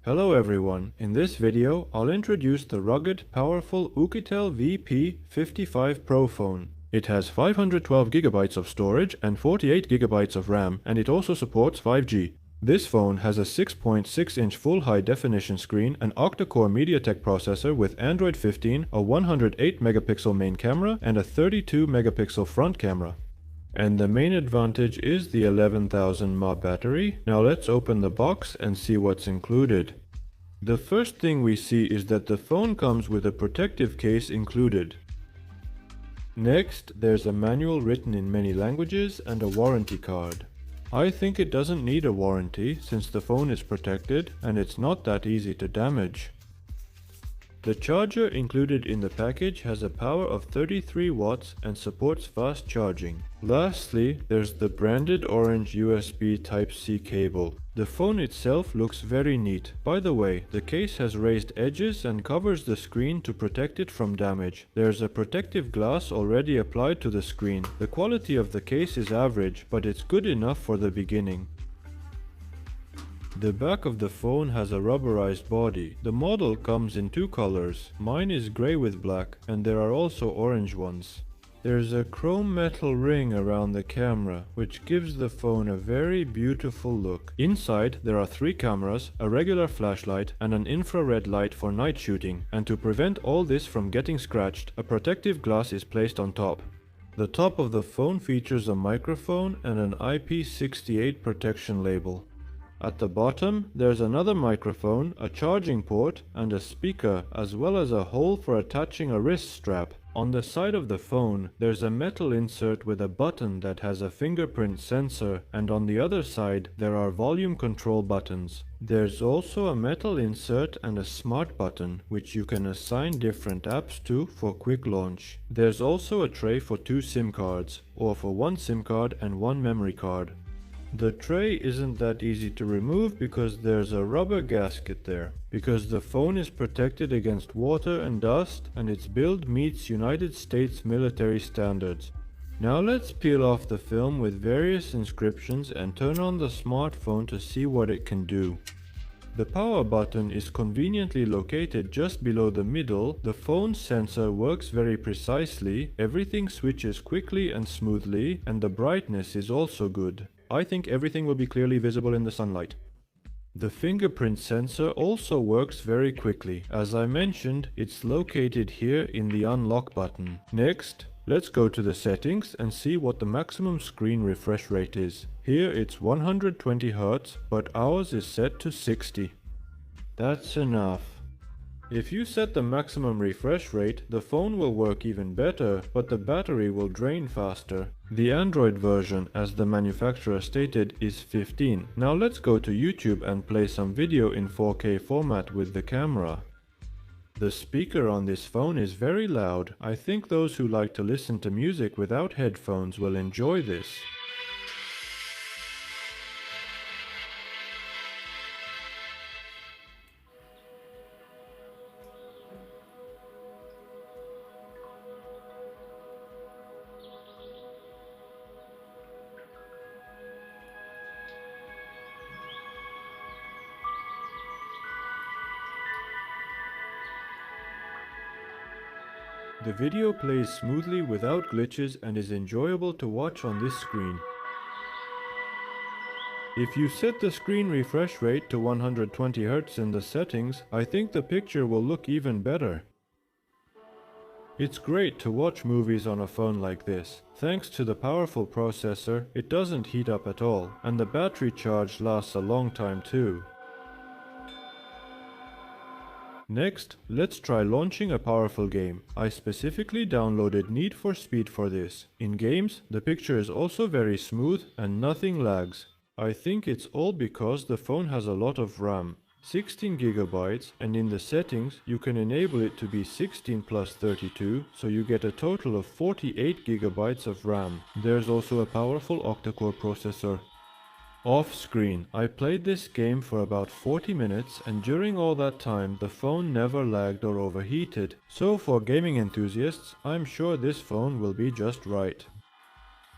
Hello everyone, in this video I'll introduce the rugged, powerful OUKITEL WP55 Pro phone. It has 512GB of storage and 48GB of RAM, and it also supports 5G. This phone has a 6.6-inch full high-definition screen, an octa-core MediaTek processor with Android 15, a 108-megapixel main camera, and a 32-megapixel front camera. And the main advantage is the 11,000 mAh battery. Now let's open the box and see what's included. The first thing we see is that the phone comes with a protective case included. Next, there's a manual written in many languages and a warranty card. I think it doesn't need a warranty since the phone is protected and it's not that easy to damage. The charger included in the package has a power of 33 watts and supports fast charging. Lastly, there's the branded orange USB Type-C cable. The phone itself looks very neat. By the way, the case has raised edges and covers the screen to protect it from damage. There's a protective glass already applied to the screen. The quality of the case is average, but it's good enough for the beginning. The back of the phone has a rubberized body. The model comes in two colors. Mine is grey with black, and there are also orange ones. There's a chrome metal ring around the camera, which gives the phone a very beautiful look. Inside there are 3 cameras, a regular flashlight, and an infrared light for night shooting. And to prevent all this from getting scratched, a protective glass is placed on top. The top of the phone features a microphone and an IP68 protection label. At the bottom, there's another microphone, a charging port, and a speaker, as well as a hole for attaching a wrist strap. On the side of the phone, there's a metal insert with a button that has a fingerprint sensor, and on the other side, there are volume control buttons. There's also a metal insert and a smart button, which you can assign different apps to for quick launch. There's also a tray for 2 SIM cards, or for 1 SIM card and 1 memory card. The tray isn't that easy to remove because there's a rubber gasket there. Because the phone is protected against water and dust and its build meets United States military standards. Now let's peel off the film with various inscriptions and turn on the smartphone to see what it can do. The power button is conveniently located just below the middle. The phone's sensor works very precisely, everything switches quickly and smoothly, and the brightness is also good. I think everything will be clearly visible in the sunlight. The fingerprint sensor also works very quickly. As I mentioned, it's located here in the unlock button. Next, let's go to the settings and see what the maximum screen refresh rate is. Here it's 120 Hz, but ours is set to 60. That's enough. If you set the maximum refresh rate, the phone will work even better, but the battery will drain faster. The Android version, as the manufacturer stated, is 15. Now let's go to YouTube and play some video in 4K format with the camera. The speaker on this phone is very loud. I think those who like to listen to music without headphones will enjoy this. The video plays smoothly without glitches and is enjoyable to watch on this screen. If you set the screen refresh rate to 120 Hz in the settings, I think the picture will look even better. It's great to watch movies on a phone like this. Thanks to the powerful processor, it doesn't heat up at all, and the battery charge lasts a long time too. Next, let's try launching a powerful game. I specifically downloaded Need for Speed for this. In games, the picture is also very smooth and nothing lags. I think it's all because the phone has a lot of RAM, 16 GB, and in the settings you can enable it to be 16 plus 32, so you get a total of 48 GB of RAM. There's also a powerful octa-core processor. Off screen, I played this game for about 40 minutes and during all that time the phone never lagged or overheated. So for gaming enthusiasts, I'm sure this phone will be just right.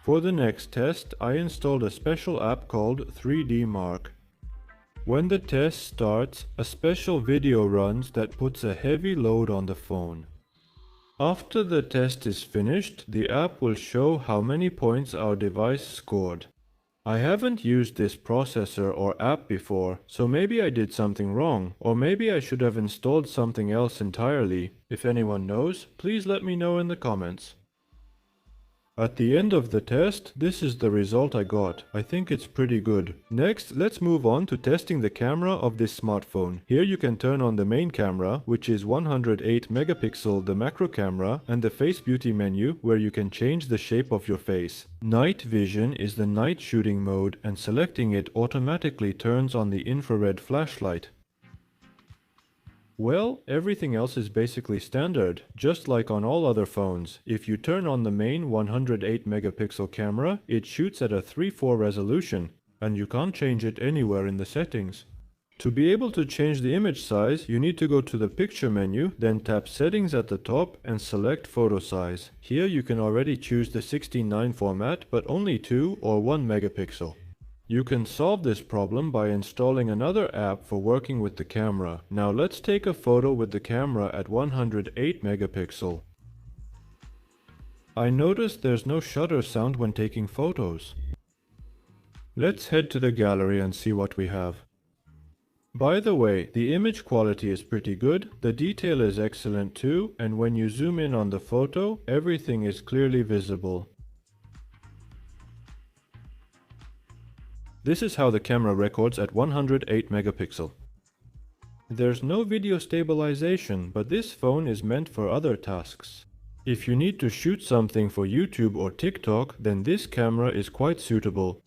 For the next test, I installed a special app called 3D Mark. When the test starts, a special video runs that puts a heavy load on the phone. After the test is finished, the app will show how many points our device scored. I haven't used this processor or app before, so maybe I did something wrong, or maybe I should have installed something else entirely. If anyone knows, please let me know in the comments. At the end of the test, this is the result I got. I think it's pretty good. Next, let's move on to testing the camera of this smartphone. Here you can turn on the main camera, which is 108 megapixel, the macro camera, and the face beauty menu, where you can change the shape of your face. Night vision is the night shooting mode, and selecting it automatically turns on the infrared flashlight. Well, everything else is basically standard, just like on all other phones. If you turn on the main 108 megapixel camera, it shoots at a 3:4 resolution, and you can't change it anywhere in the settings. To be able to change the image size, you need to go to the picture menu, then tap settings at the top and select photo size. Here you can already choose the 16:9 format, but only 2 or 1 megapixel. You can solve this problem by installing another app for working with the camera. Now let's take a photo with the camera at 108 megapixel. I noticed there's no shutter sound when taking photos. Let's head to the gallery and see what we have. By the way, the image quality is pretty good, the detail is excellent too, and when you zoom in on the photo, everything is clearly visible. This is how the camera records at 108 megapixel. There's no video stabilization, but this phone is meant for other tasks. If you need to shoot something for YouTube or TikTok, then this camera is quite suitable.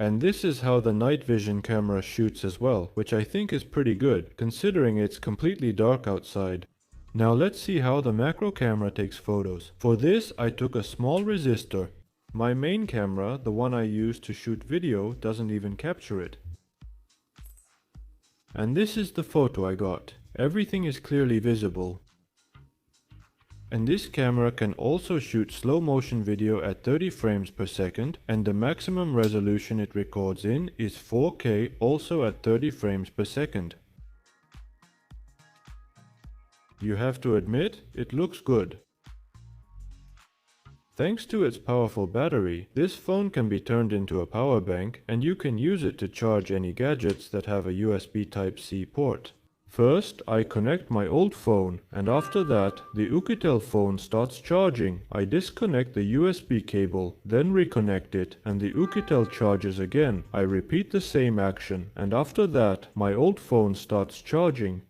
And this is how the night vision camera shoots as well, which I think is pretty good, considering it's completely dark outside. Now let's see how the macro camera takes photos. For this, I took a small resistor. My main camera, the one I use to shoot video, doesn't even capture it. And this is the photo I got. Everything is clearly visible. And this camera can also shoot slow motion video at 30 frames per second, and the maximum resolution it records in is 4K, also at 30 frames per second. You have to admit, it looks good. Thanks to its powerful battery, this phone can be turned into a power bank, and you can use it to charge any gadgets that have a USB Type-C port. First, I connect my old phone, and after that, the OUKITEL phone starts charging. I disconnect the USB cable, then reconnect it, and the OUKITEL charges again. I repeat the same action, and after that, my old phone starts charging.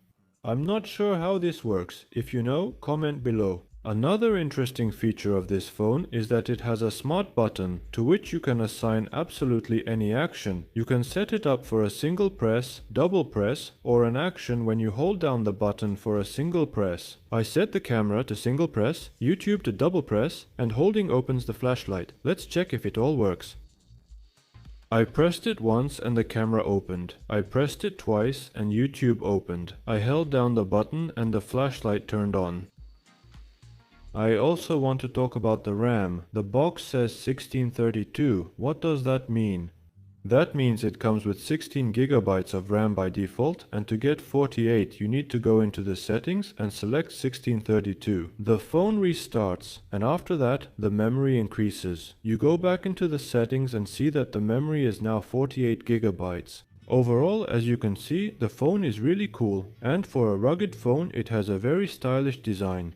I'm not sure how this works. If you know, comment below. Another interesting feature of this phone is that it has a smart button to which you can assign absolutely any action. You can set it up for a single press, double press, or an action when you hold down the button for a single press. I set the camera to single press, YouTube to double press, and holding opens the flashlight. Let's check if it all works. I pressed it once and the camera opened. I pressed it twice and YouTube opened. I held down the button and the flashlight turned on. I also want to talk about the RAM. The box says 1632. What does that mean? That means it comes with 16 GB of RAM by default, and to get 48 you need to go into the settings and select 1632. The phone restarts, and after that the memory increases. You go back into the settings and see that the memory is now 48 GB. Overall, as you can see, the phone is really cool, and for a rugged phone it has a very stylish design.